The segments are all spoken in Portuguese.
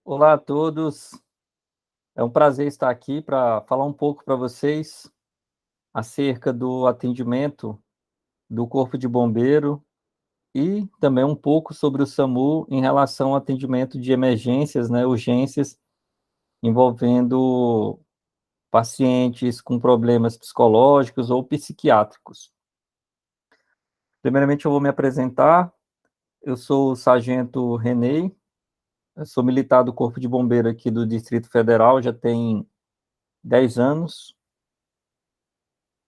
Olá a todos, é um prazer estar aqui para falar um pouco para vocês acerca do atendimento do Corpo de Bombeiro e também um pouco sobre o SAMU em relação ao atendimento de emergências, né, urgências envolvendo pacientes com problemas psicológicos ou psiquiátricos. Primeiramente, eu vou me apresentar. Eu sou o Sargento Renê, eu sou militar do Corpo de Bombeiro aqui do Distrito Federal, já tem 10 anos.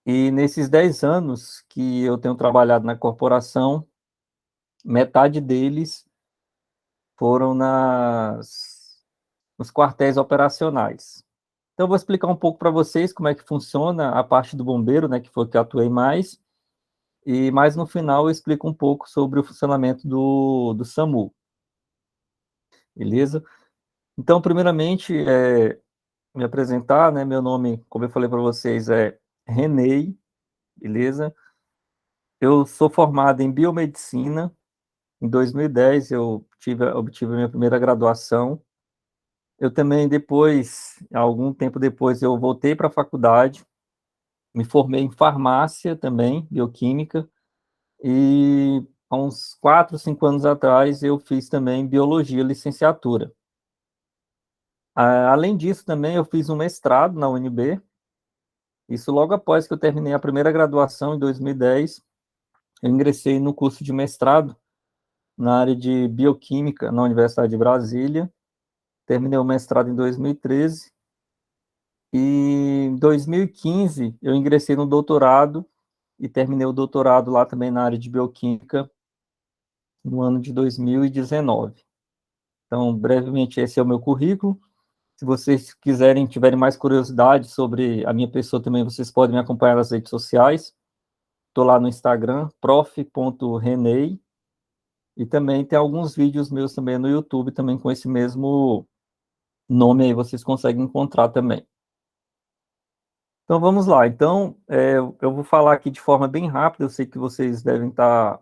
E nesses 10 anos que eu tenho trabalhado na corporação, metade deles foram nos quartéis operacionais. Então, eu vou explicar um pouco para vocês como é que funciona a parte do bombeiro, né, que foi que eu atuei mais, e mais no final eu explico um pouco sobre o funcionamento do SAMU, beleza? Então, primeiramente, me apresentar, né, meu nome, como eu falei para vocês, é Renê, beleza? Eu sou formado em biomedicina. Em 2010, obtive a minha primeira graduação. Eu também, depois, algum tempo depois, eu voltei para a faculdade, me formei em farmácia também, bioquímica, e há uns 4, 5 anos atrás, eu fiz também biologia, licenciatura. Além disso, também, eu fiz um mestrado na UNB, isso logo após que eu terminei a primeira graduação, em 2010, eu ingressei no curso de mestrado na área de bioquímica na Universidade de Brasília. Terminei o mestrado em 2013 e em 2015 eu ingressei no doutorado e terminei o doutorado lá também na área de bioquímica no ano de 2019. Então, brevemente, esse é o meu currículo. Se vocês quiserem, tiverem mais curiosidade sobre a minha pessoa também, vocês podem me acompanhar nas redes sociais. Estou lá no Instagram, prof.renei, e também tem alguns vídeos meus também no YouTube, também com esse mesmo nome aí, vocês conseguem encontrar também. Então vamos lá. Então, eu vou falar aqui de forma bem rápida. Eu sei que vocês devem estar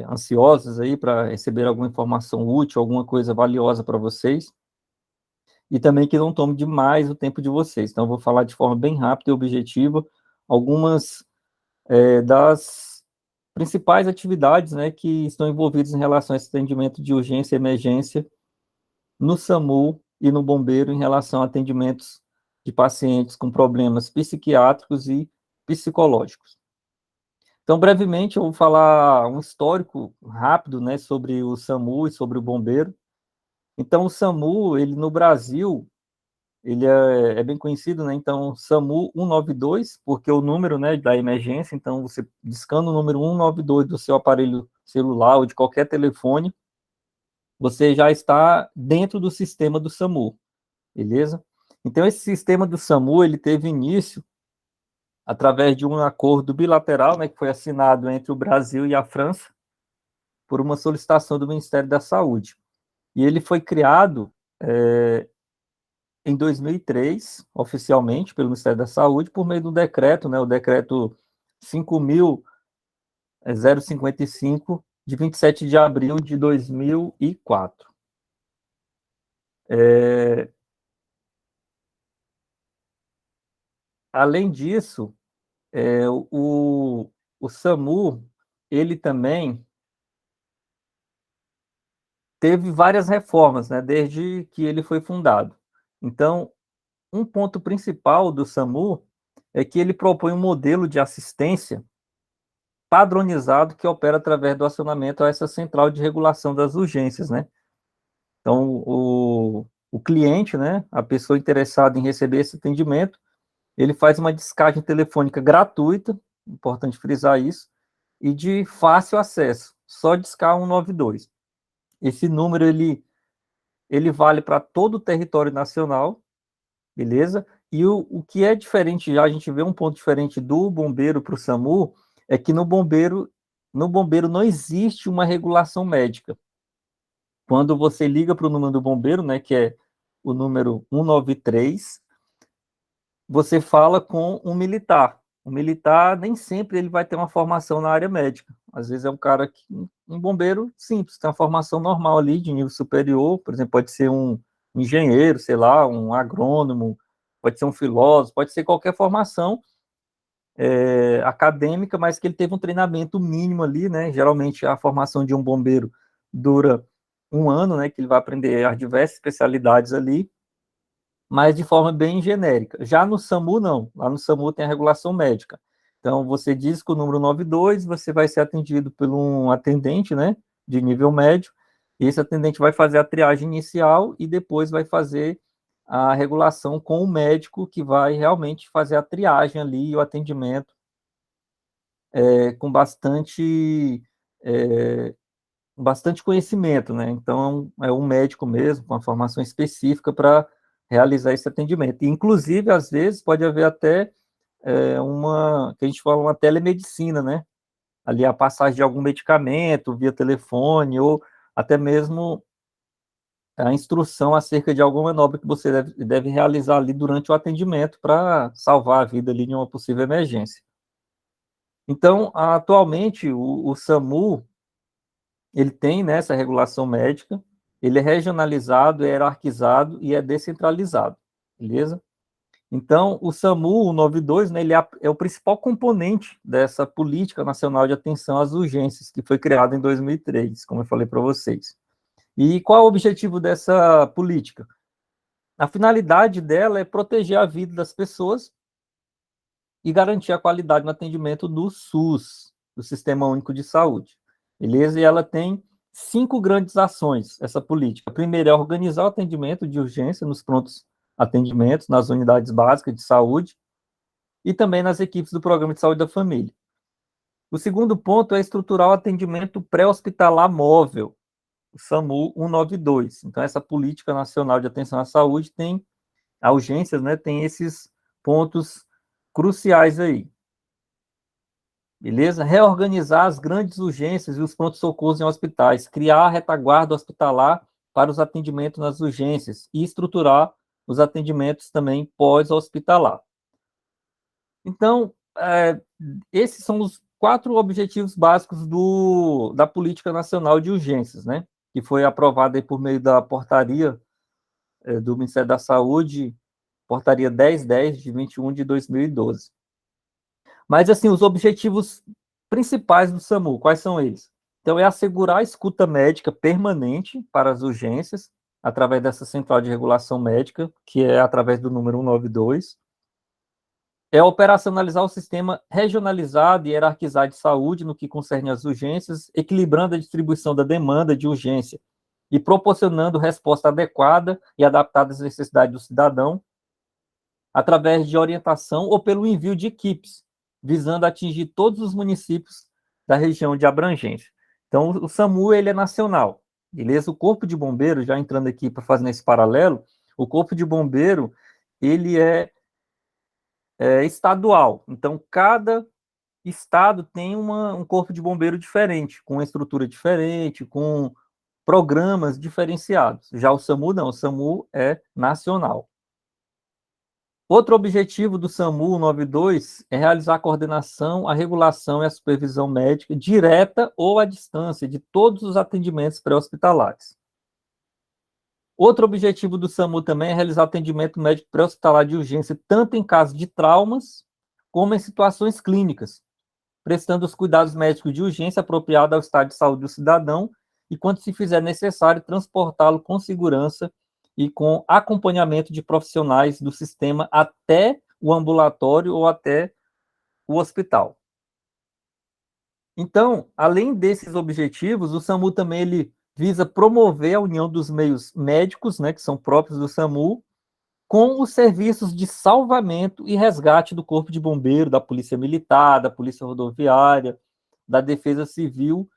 ansiosos aí para receber alguma informação útil, alguma coisa valiosa para vocês, e também que não tome demais o tempo de vocês. Então, eu vou falar de forma bem rápida e objetiva algumas das principais atividades, né, que estão envolvidas em relação a esse atendimento de urgência e emergência no SAMU e no Bombeiro em relação a atendimentos de pacientes com problemas psiquiátricos e psicológicos. Então, brevemente, eu vou falar um histórico rápido, né, sobre o SAMU e sobre o Bombeiro. Então, o SAMU, ele no Brasil, ele é bem conhecido, né? Então, SAMU 192, porque o número, né, da emergência, então você discando o número 192 do seu aparelho celular ou de qualquer telefone, você já está dentro do sistema do SAMU, beleza? Então, esse sistema do SAMU, ele teve início através de um acordo bilateral, né, que foi assinado entre o Brasil e a França, por uma solicitação do Ministério da Saúde. E ele foi criado em 2003, oficialmente, pelo Ministério da Saúde, por meio do decreto, né, o decreto 5.055, de 27 de abril de 2004. Além disso, o SAMU, ele também teve várias reformas, né, desde que ele foi fundado. Então, um ponto principal do SAMU é que ele propõe um modelo de assistência padronizado que opera através do acionamento a essa central de regulação das urgências, né? Então, o cliente, né, a pessoa interessada em receber esse atendimento, ele faz uma descagem telefônica gratuita, importante frisar isso, e de fácil acesso, só discar 192. Esse número, ele vale para todo o território nacional, beleza? E o que é diferente, já a gente vê um ponto diferente do bombeiro para o SAMU, é que no bombeiro não existe uma regulação médica. Quando você liga para o número do bombeiro, né, que é o número 193, você fala com um militar. O militar nem sempre ele vai ter uma formação na área médica. Às vezes é um cara que, um bombeiro simples, tem uma formação normal ali de nível superior, por exemplo, pode ser um engenheiro, sei lá, um agrônomo, pode ser um filósofo, pode ser qualquer formação acadêmica, mas que ele teve um treinamento mínimo ali, né? Geralmente a formação de um bombeiro dura um ano, né? Que ele vai aprender as diversas especialidades ali, mas de forma bem genérica. Já no SAMU, não. Lá no SAMU tem a regulação médica. Então, você diz que o número 92, você vai ser atendido por um atendente, né, de nível médio. Esse atendente vai fazer a triagem inicial e depois vai fazer a regulação com o médico que vai realmente fazer a triagem ali e o atendimento com bastante conhecimento, né? Então, é um médico mesmo, com uma formação específica para realizar esse atendimento. E, inclusive, às vezes, pode haver até que a gente fala uma telemedicina, né? Ali a passagem de algum medicamento via telefone, ou até mesmo a instrução acerca de alguma manobra que você deve realizar ali durante o atendimento para salvar a vida ali de uma possível emergência. Então, atualmente, o SAMU, ele tem, né, essa regulação médica, ele é regionalizado, é hierarquizado e é descentralizado, beleza? Então, o SAMU, o 92, né, ele é o principal componente dessa Política Nacional de Atenção às Urgências, que foi criada em 2003, como eu falei para vocês. E qual é o objetivo dessa política? A finalidade dela é proteger a vida das pessoas e garantir a qualidade no atendimento do SUS, do Sistema Único de Saúde. Beleza? E ela tem 5 grandes ações, essa política. A primeira é organizar o atendimento de urgência nos prontos atendimentos, nas unidades básicas de saúde e também nas equipes do Programa de Saúde da Família. O segundo ponto é estruturar o atendimento pré-hospitalar móvel, o SAMU 192. Então, essa Política Nacional de Atenção à Saúde tem, a urgências, né, tem esses pontos cruciais aí. Beleza? Reorganizar as grandes urgências e os prontos-socorros em hospitais, criar a retaguarda hospitalar para os atendimentos nas urgências e estruturar os atendimentos também pós-hospitalar. Então, esses são os 4 objetivos básicos da Política Nacional de Urgências, né? Que foi aprovada aí por meio da portaria do Ministério da Saúde, portaria 1010, de 21 de 2012. Mas, assim, os objetivos principais do SAMU, quais são eles? Então, é assegurar a escuta médica permanente para as urgências, através dessa central de regulação médica, que é através do número 192. É operacionalizar o sistema regionalizado e hierarquizado de saúde no que concerne às urgências, equilibrando a distribuição da demanda de urgência e proporcionando resposta adequada e adaptada às necessidades do cidadão, através de orientação ou pelo envio de equipes, visando atingir todos os municípios da região de abrangência. Então, o SAMU, ele é nacional, beleza? O Corpo de Bombeiro, já entrando aqui para fazer esse paralelo, o Corpo de Bombeiro, ele é estadual. Então, cada estado tem um corpo de bombeiro diferente, com uma estrutura diferente, com programas diferenciados. Já o SAMU não, o SAMU é nacional. Outro objetivo do SAMU 92 é realizar a coordenação, a regulação e a supervisão médica direta ou à distância de todos os atendimentos pré-hospitalares. Outro objetivo do SAMU também é realizar atendimento médico pré-hospitalar de urgência, tanto em caso de traumas, como em situações clínicas, prestando os cuidados médicos de urgência apropriados ao estado de saúde do cidadão e, quando se fizer necessário, transportá-lo com segurança e com acompanhamento de profissionais do sistema até o ambulatório ou até o hospital. Então, além desses objetivos, o SAMU também ele visa promover a união dos meios médicos, né, que são próprios do SAMU, com os serviços de salvamento e resgate do Corpo de Bombeiro, da Polícia Militar, da Polícia Rodoviária, da Defesa Civil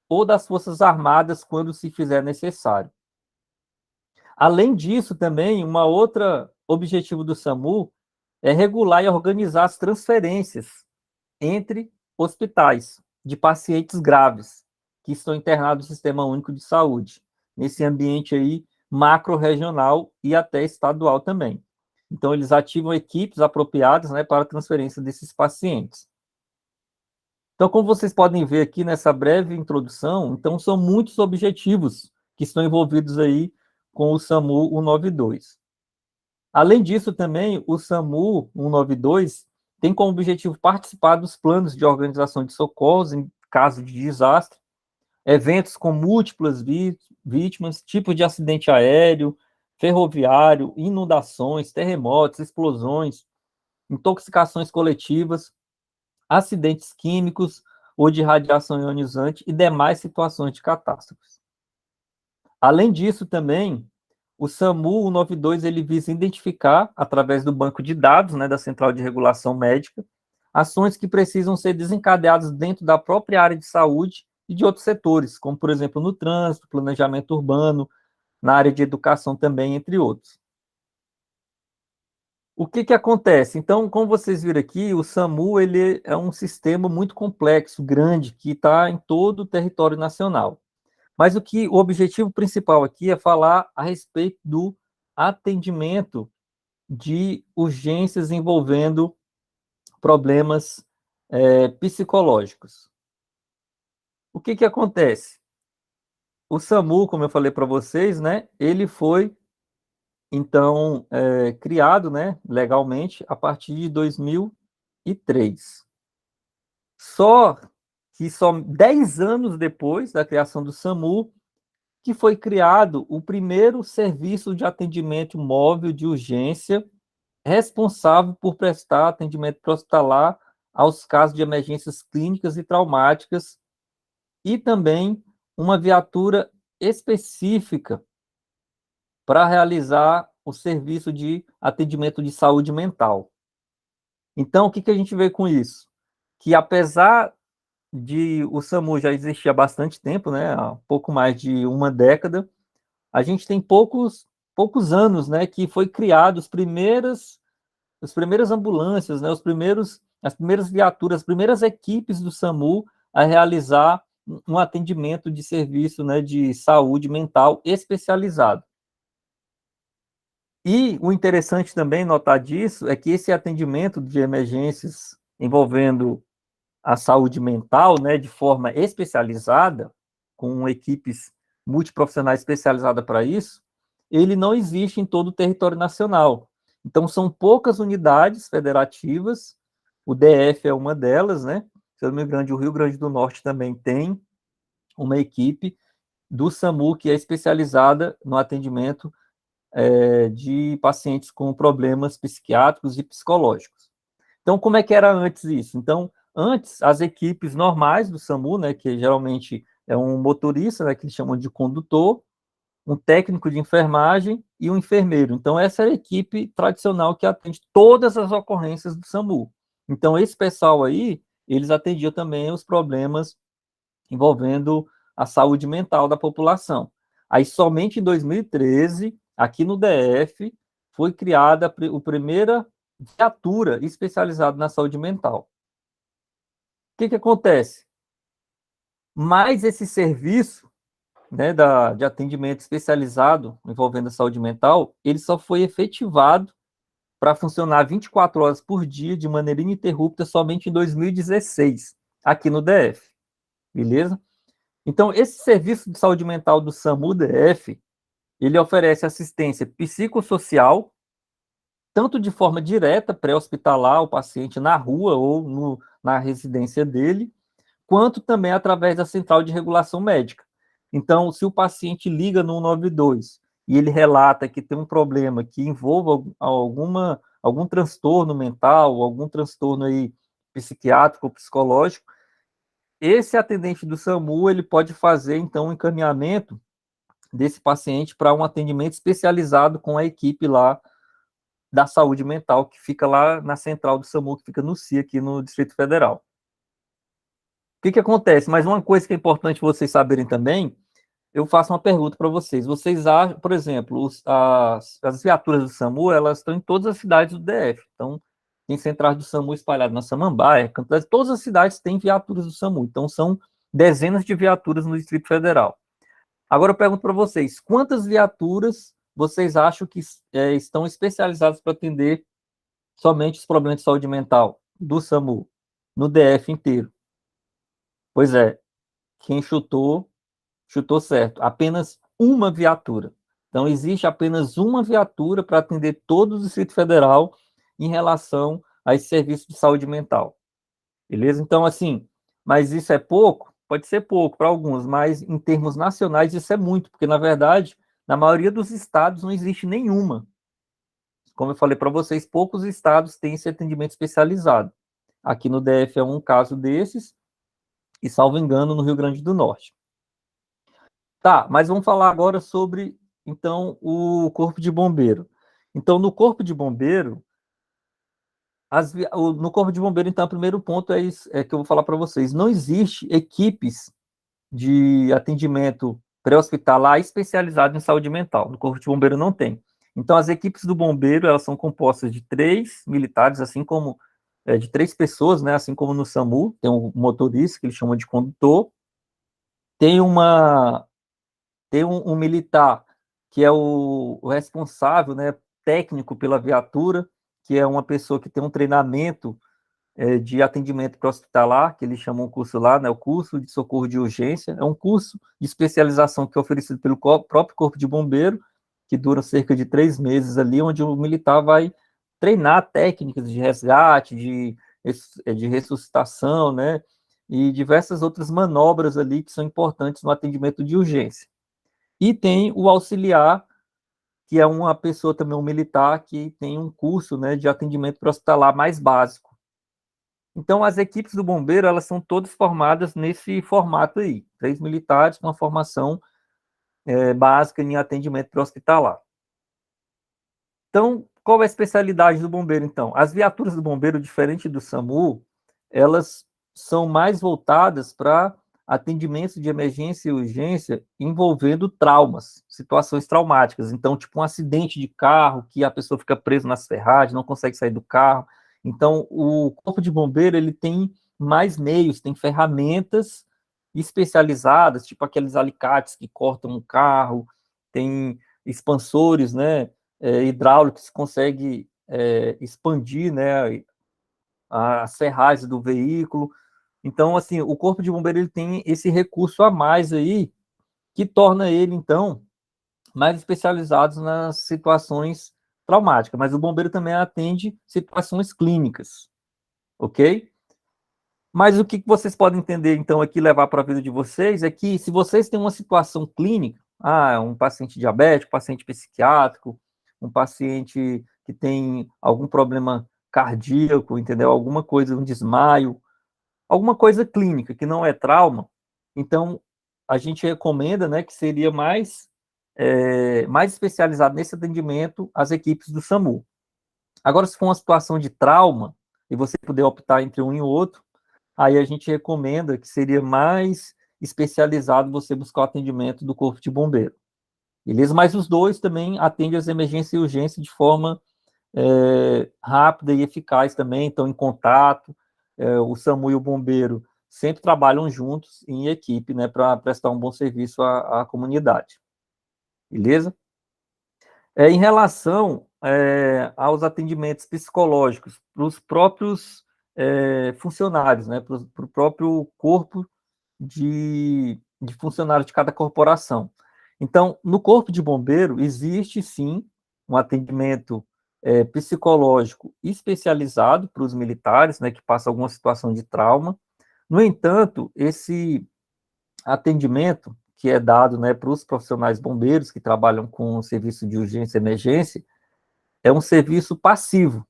ou das Forças Armadas, quando se fizer necessário. Além disso, também, uma outra objetivo do SAMU é regular e organizar as transferências entre hospitais de pacientes graves que estão internados no Sistema Único de Saúde, nesse ambiente aí macro-regional e até estadual também. Então, eles ativam equipes apropriadas, né, para a transferência desses pacientes. Então, como vocês podem ver aqui nessa breve introdução, então são muitos objetivos que estão envolvidos aí com o SAMU 192. Além disso, também, o SAMU 192 tem como objetivo participar dos planos de organização de socorros em caso de desastre, eventos com múltiplas vítimas, tipos de acidente aéreo, ferroviário, inundações, terremotos, explosões, intoxicações coletivas, acidentes químicos ou de radiação ionizante e demais situações de catástrofes. Além disso, também, o SAMU 192 ele visa identificar, através do banco de dados, né, da Central de Regulação Médica, ações que precisam ser desencadeadas dentro da própria área de saúde e de outros setores, como, por exemplo, no trânsito, planejamento urbano, na área de educação também, entre outros. O que acontece? Então, como vocês viram aqui, o SAMU ele é um sistema muito complexo, grande, que está em todo o território nacional. Mas o objetivo principal aqui é falar a respeito do atendimento de urgências envolvendo problemas psicológicos. O que acontece? O SAMU, como eu falei para vocês, né, ele foi, então, criado, né, legalmente a partir de 2003. Só 10 anos depois da criação do SAMU, que foi criado o primeiro serviço de atendimento móvel de urgência responsável por prestar atendimento hospitalar aos casos de emergências clínicas e traumáticas e também uma viatura específica para realizar o serviço de atendimento de saúde mental. Então, o que a gente vê com isso? Que apesar de o SAMU já existir há bastante tempo, né, há pouco mais de uma década, a gente tem poucos anos, né, que foi criado as primeiras ambulâncias, né, as primeiras viaturas, as primeiras equipes do SAMU a realizar um atendimento de serviço, né, de saúde mental especializado. E o interessante também notar disso é que esse atendimento de emergências envolvendo a saúde mental, né, de forma especializada, com equipes multiprofissionais especializadas para isso, ele não existe em todo o território nacional. Então, são poucas unidades federativas, o DF é uma delas, né? Se eu não me engano, o Rio Grande do Norte também tem uma equipe do SAMU que é especializada no atendimento de pacientes com problemas psiquiátricos e psicológicos. Então, como é que era antes isso? Então, antes, as equipes normais do SAMU, né, que geralmente é um motorista, né, que eles chamam de condutor, um técnico de enfermagem e um enfermeiro. Então, essa é a equipe tradicional que atende todas as ocorrências do SAMU. Então, esse pessoal aí, eles atendiam também os problemas envolvendo a saúde mental da população. Aí, somente em 2013, aqui no DF, foi criada a primeira viatura especializada na saúde mental. O que acontece? Mais esse serviço, né, de atendimento especializado envolvendo a saúde mental, ele só foi efetivado para funcionar 24 horas por dia, de maneira ininterrupta, somente em 2016, aqui no DF. Beleza? Então, esse serviço de saúde mental do SAMU-DF, ele oferece assistência psicossocial, tanto de forma direta, pré-hospitalar, o paciente na rua ou na residência dele, quanto também através da Central de Regulação Médica. Então, se o paciente liga no 192 e ele relata que tem um problema que envolva algum transtorno mental, algum transtorno aí psiquiátrico ou psicológico, esse atendente do SAMU, ele pode fazer, então, um encaminhamento desse paciente para um atendimento especializado com a equipe lá da saúde mental, que fica lá na central do SAMU, que fica no CIA, aqui no Distrito Federal. O que acontece? Mas uma coisa que é importante vocês saberem também, eu faço uma pergunta para vocês. Vocês acham, por exemplo, as viaturas do SAMU, elas estão em todas as cidades do DF. Então, tem centrais do SAMU espalhadas na Samambaia, Campinas, todas as cidades têm viaturas do SAMU. Então, são dezenas de viaturas no Distrito Federal. Agora eu pergunto para vocês, quantas viaturas vocês acham que estão especializados para atender somente os problemas de saúde mental do SAMU, no DF inteiro? Pois é, quem chutou, chutou certo. Apenas uma viatura. Então, existe apenas uma viatura para atender todo o Distrito Federal em relação a esse serviço de saúde mental. Beleza? Então, assim, mas isso é pouco? Pode ser pouco para alguns, mas em termos nacionais isso é muito, porque, na verdade, na maioria dos estados não existe nenhuma. Como eu falei para vocês, poucos estados têm esse atendimento especializado. Aqui no DF é um caso desses, e, salvo engano, no Rio Grande do Norte. Tá, mas vamos falar agora sobre, então, o Corpo de Bombeiro. Então, no Corpo de Bombeiro, no Corpo de Bombeiro, então, o primeiro ponto é, isso, é que eu vou falar para vocês. Não existe equipes de atendimento pré-hospitalar especializado em saúde mental. No Corpo de Bombeiro não tem. Então, as equipes do bombeiro, elas são compostas de 3 militares, assim como de 3 pessoas, né? Assim como no SAMU, tem um motorista, que eles chamam de condutor, tem um militar, que é o responsável, né, técnico pela viatura, que é uma pessoa que tem um treinamento de atendimento pré-hospitalar, que eles chamam o curso lá, né, o curso de socorro de urgência. É um curso de especialização que é oferecido pelo próprio Corpo de Bombeiro, que dura cerca de 3 meses ali, onde o militar vai treinar técnicas de resgate, de ressuscitação, né, e diversas outras manobras ali que são importantes no atendimento de urgência. E tem o auxiliar, que é uma pessoa também, um militar, que tem um curso, né, de atendimento pré-hospitalar mais básico. Então, as equipes do bombeiro, elas são todas formadas nesse formato aí, 3 militares com uma formação básica em atendimento pré-hospitalar. Então, qual é a especialidade do bombeiro, então? As viaturas do bombeiro, diferente do SAMU, elas são mais voltadas para atendimento de emergência e urgência envolvendo traumas, situações traumáticas. Então, tipo um acidente de carro, que a pessoa fica presa nas ferragens, não consegue sair do carro. Então, o Corpo de Bombeiro, ele tem mais meios, tem ferramentas especializadas, tipo aqueles alicates que cortam um carro, tem expansores, né, hidráulicos, que consegue expandir, né, as ferragens do veículo. Então, assim, o Corpo de Bombeiro, ele tem esse recurso a mais aí, que torna ele, então, mais especializado nas situações traumáticas. Mas o bombeiro também atende situações clínicas, ok? Mas o que vocês podem entender, então, aqui, levar para a vida de vocês, é que se vocês têm uma situação clínica, um paciente diabético, paciente psiquiátrico, um paciente que tem algum problema cardíaco, entendeu? Alguma coisa, um desmaio, alguma coisa clínica que não é trauma, então a gente recomenda, né, que seria mais especializado nesse atendimento as equipes do SAMU. Agora, se for uma situação de trauma e você puder optar entre um e outro, aí a gente recomenda que seria mais especializado você buscar o atendimento do Corpo de Bombeiro. Beleza? Mas os dois também atendem as emergências e urgências de forma rápida e eficaz também, estão em contato. O SAMU e o bombeiro sempre trabalham juntos em equipe, né, para prestar um bom serviço à comunidade. Beleza? Em relação aos atendimentos psicológicos para os próprios funcionários, né, para o próprio corpo de funcionários de cada corporação. Então, no Corpo de Bombeiro, existe sim um atendimento psicológico especializado para os militares, né, que passam alguma situação de trauma. No entanto, esse atendimento que é dado, né, para os profissionais bombeiros que trabalham com o serviço de urgência e emergência é um serviço passivo,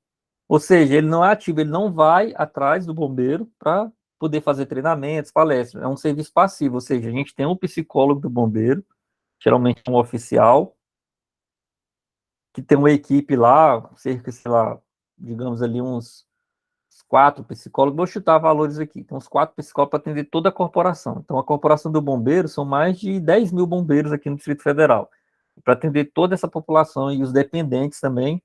ou seja, ele não é ativo, ele não vai atrás do bombeiro para poder fazer treinamentos, palestras, é um serviço passivo, ou seja, a gente tem um psicólogo do bombeiro, geralmente um oficial, que tem uma equipe lá, cerca, sei lá, digamos ali uns 4 psicólogos, vou chutar valores aqui, tem uns 4 psicólogos para atender toda a corporação. Então, a corporação do bombeiro são mais de 10 mil bombeiros aqui no Distrito Federal, para atender toda essa população e os dependentes também.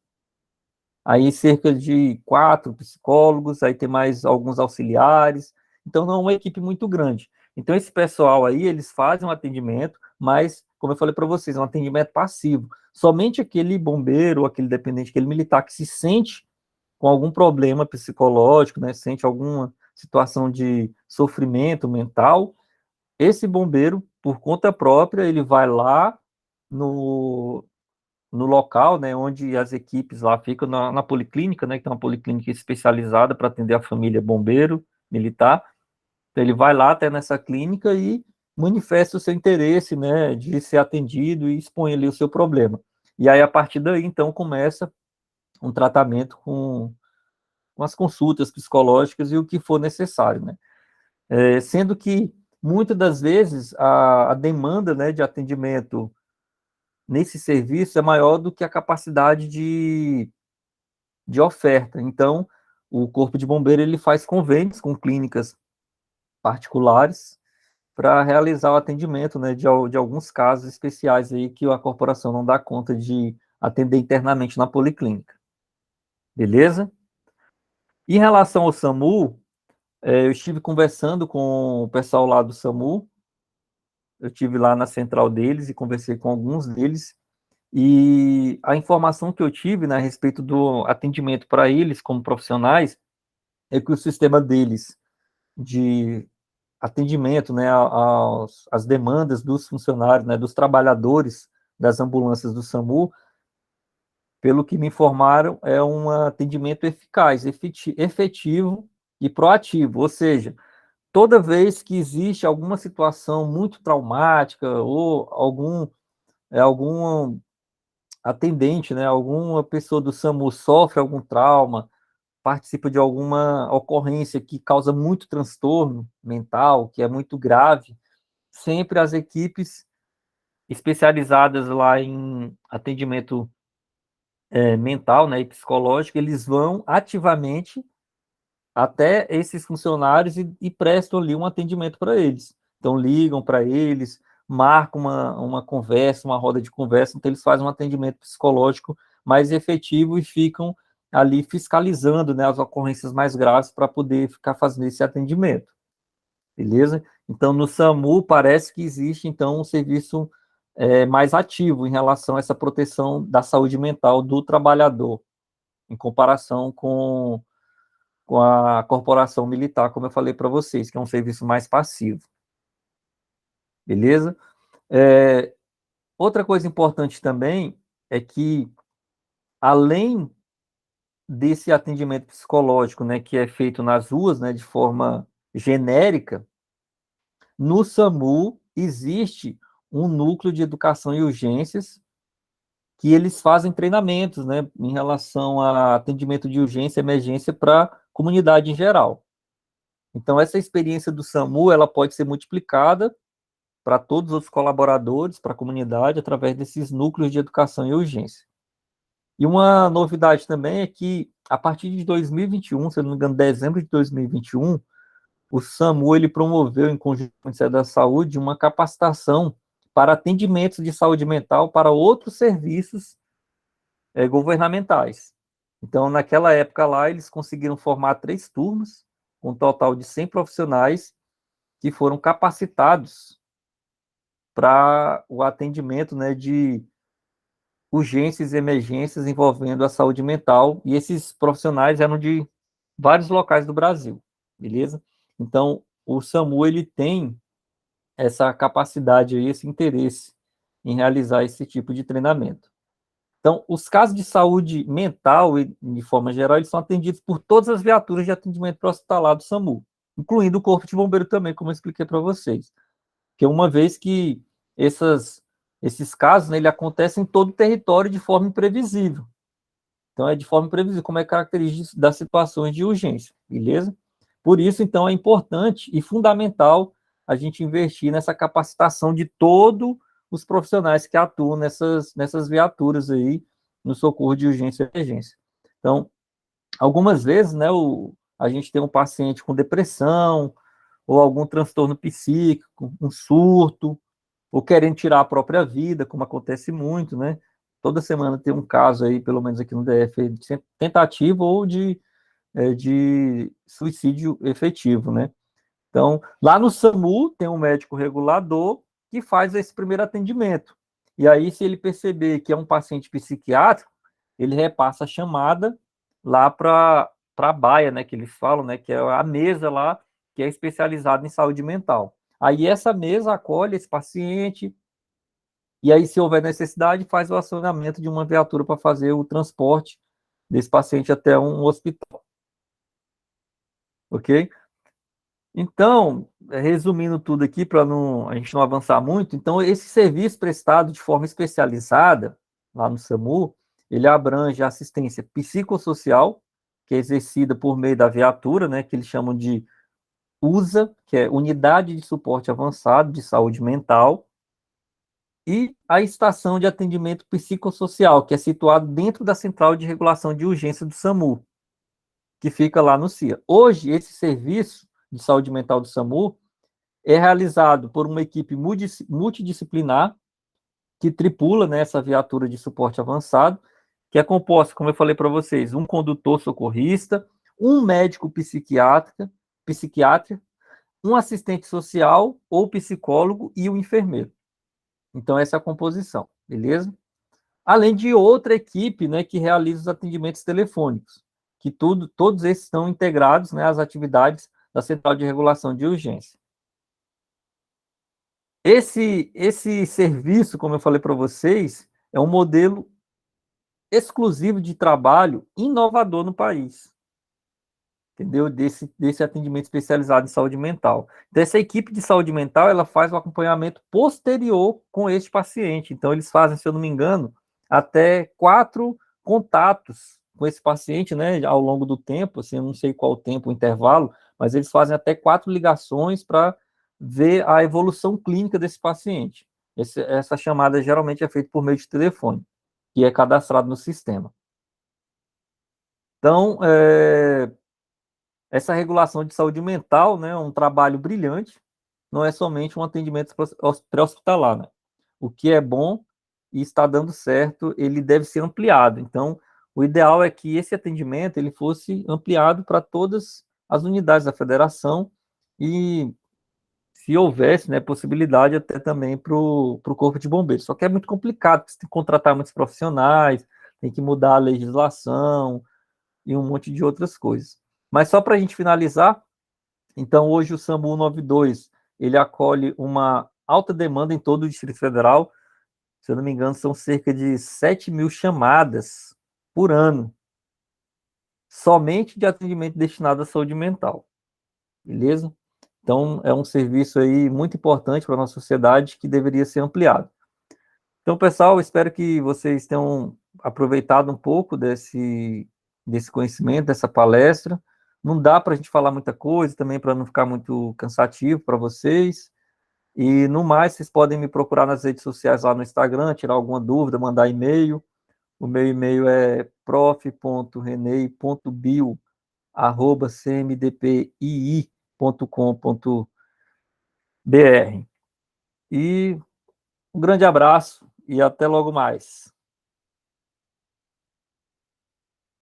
Aí cerca de 4 psicólogos, aí tem mais alguns auxiliares, então não é uma equipe muito grande. Então esse pessoal aí, eles fazem um atendimento, mas como eu falei para vocês, é um atendimento passivo. Somente aquele bombeiro, aquele dependente, aquele militar que se sente com algum problema psicológico, né, sente alguma situação de sofrimento mental, esse bombeiro, por conta própria, ele vai lá no, no local, né, onde as equipes lá ficam, na policlínica, né, que é uma policlínica especializada para atender a família bombeiro militar. Então, ele vai lá até nessa clínica e manifesta o seu interesse, né, de ser atendido e expõe ali o seu problema. E aí, a partir daí, então, começa um tratamento com as consultas psicológicas e o que for necessário, né. Sendo que, muitas das vezes, a demanda, né, de atendimento nesse serviço é maior do que a capacidade de oferta. Então, o Corpo de Bombeiro ele faz convênios com clínicas particulares para realizar o atendimento, né, de alguns casos especiais aí que a corporação não dá conta de atender internamente na policlínica. Beleza? Em relação ao SAMU, eu estive conversando com o pessoal lá do SAMU, eu estive lá na central deles e conversei com alguns deles, e a informação que eu tive, né, a respeito do atendimento para eles como profissionais é que o sistema deles de atendimento, né, às demandas dos funcionários, né, dos trabalhadores das ambulâncias do SAMU, pelo que me informaram, é um atendimento eficaz, efetivo e proativo, ou seja, toda vez que existe alguma situação muito traumática ou algum atendente, né, alguma pessoa do SAMU sofre algum trauma, participa de alguma ocorrência que causa muito transtorno mental, que é muito grave, sempre as equipes especializadas lá em atendimento mental, né, e psicológico, eles vão ativamente até esses funcionários e prestam ali um atendimento para eles. Então, ligam para eles, marcam uma conversa, uma roda de conversa, então eles fazem um atendimento psicológico mais efetivo e ficam ali fiscalizando, né, as ocorrências mais graves para poder ficar fazendo esse atendimento. Beleza? Então, no SAMU, parece que existe, então, um serviço mais ativo em relação a essa proteção da saúde mental do trabalhador, em comparação com a corporação militar, como eu falei para vocês, que é um serviço mais passivo. Beleza? Outra coisa importante também é que, além desse atendimento psicológico, né, que é feito nas ruas, né, de forma genérica, no SAMU existe um núcleo de educação e urgências que eles fazem treinamentos, né, em relação a atendimento de urgência e emergência para a comunidade em geral. Então, essa experiência do SAMU, ela pode ser multiplicada para todos os colaboradores, para a comunidade, através desses núcleos de educação e urgência. E uma novidade também é que, a partir de 2021, se eu não me engano, dezembro de 2021, o SAMU ele promoveu, em conjunto com o Ministério da Saúde, uma capacitação para atendimentos de saúde mental para outros serviços governamentais. Então, naquela época lá, eles conseguiram formar 3 turmas, com um total de 100 profissionais, que foram capacitados para o atendimento, né, de urgências e emergências envolvendo a saúde mental, e esses profissionais eram de vários locais do Brasil, beleza? Então, o SAMU, ele tem essa capacidade aí, esse interesse em realizar esse tipo de treinamento. Então, os casos de saúde mental, de forma geral, eles são atendidos por todas as viaturas de atendimento hospitalar do SAMU, incluindo o Corpo de Bombeiro também, como eu expliquei para vocês. Porque uma vez que esses casos, né, ele acontecem em todo o território de forma imprevisível. Então, é de forma imprevisível, como é característica das situações de urgência, beleza? Por isso, então, é importante e fundamental a gente investir nessa capacitação de todos os profissionais que atuam nessas viaturas aí, no socorro de urgência e emergência. Então, algumas vezes, né, a gente tem um paciente com depressão, ou algum transtorno psíquico, um surto, ou querendo tirar a própria vida, como acontece muito, né? Toda semana tem um caso aí, pelo menos aqui no DF, de tentativa ou de suicídio efetivo, né? Então, lá no SAMU tem um médico regulador que faz esse primeiro atendimento. E aí, se ele perceber que é um paciente psiquiátrico, ele repassa a chamada lá para a baia, né, que eles falam, né, que é a mesa lá, que é especializada em saúde mental. Aí essa mesa acolhe esse paciente, e aí, se houver necessidade, faz o acionamento de uma viatura para fazer o transporte desse paciente até um hospital, ok? Então, resumindo tudo aqui, para a gente não avançar muito, então, esse serviço prestado de forma especializada, lá no SAMU, ele abrange a assistência psicossocial, que é exercida por meio da viatura, né, que eles chamam de USA, que é Unidade de Suporte Avançado de Saúde Mental, e a estação de atendimento psicossocial, que é situado dentro da Central de Regulação de Urgência do SAMU, que fica lá no CIA. Hoje, esse serviço de saúde mental do SAMU é realizado por uma equipe multidisciplinar que tripula, né, essa viatura de suporte avançado, que é composta, como eu falei para vocês, um condutor socorrista, um médico psiquiatra, um assistente social ou psicólogo e um enfermeiro. Então, essa é a composição, beleza? Além de outra equipe, né, que realiza os atendimentos telefônicos, que todos esses estão integrados, né, às atividades da Central de Regulação de Urgência. Esse serviço, como eu falei para vocês, é um modelo exclusivo de trabalho inovador no país, entendeu? Desse atendimento especializado em saúde mental. Então, essa equipe de saúde mental, ela faz o acompanhamento posterior com este paciente. Então, eles fazem, se eu não me engano, até 4 contatos com esse paciente, né, ao longo do tempo, assim, eu não sei qual o tempo, o intervalo, mas eles fazem até 4 ligações para ver a evolução clínica desse paciente. Essa chamada geralmente é feita por meio de telefone, que é cadastrado no sistema. Então, essa regulação de saúde mental, né, é um trabalho brilhante, não é somente um atendimento pré-hospitalar, né? O que é bom e está dando certo, ele deve ser ampliado. Então, o ideal é que esse atendimento ele fosse ampliado para todas as unidades da federação e, se houvesse, né, possibilidade até também para o Corpo de Bombeiros. Só que é muito complicado, porque você tem que contratar muitos profissionais, tem que mudar a legislação e um monte de outras coisas. Mas só para a gente finalizar, então hoje o SAMU 92, ele acolhe uma alta demanda em todo o Distrito Federal, se eu não me engano, são cerca de 7.000 chamadas por ano, somente de atendimento destinado à saúde mental, beleza? Então, é um serviço aí muito importante para a nossa sociedade que deveria ser ampliado. Então, pessoal, espero que vocês tenham aproveitado um pouco desse conhecimento, dessa palestra. Não dá para a gente falar muita coisa também para não ficar muito cansativo para vocês. E no mais, vocês podem me procurar nas redes sociais lá no Instagram, tirar alguma dúvida, mandar e-mail. O meu e-mail é prof.renei.bio@cmdpii.com.br. E um grande abraço e até logo mais.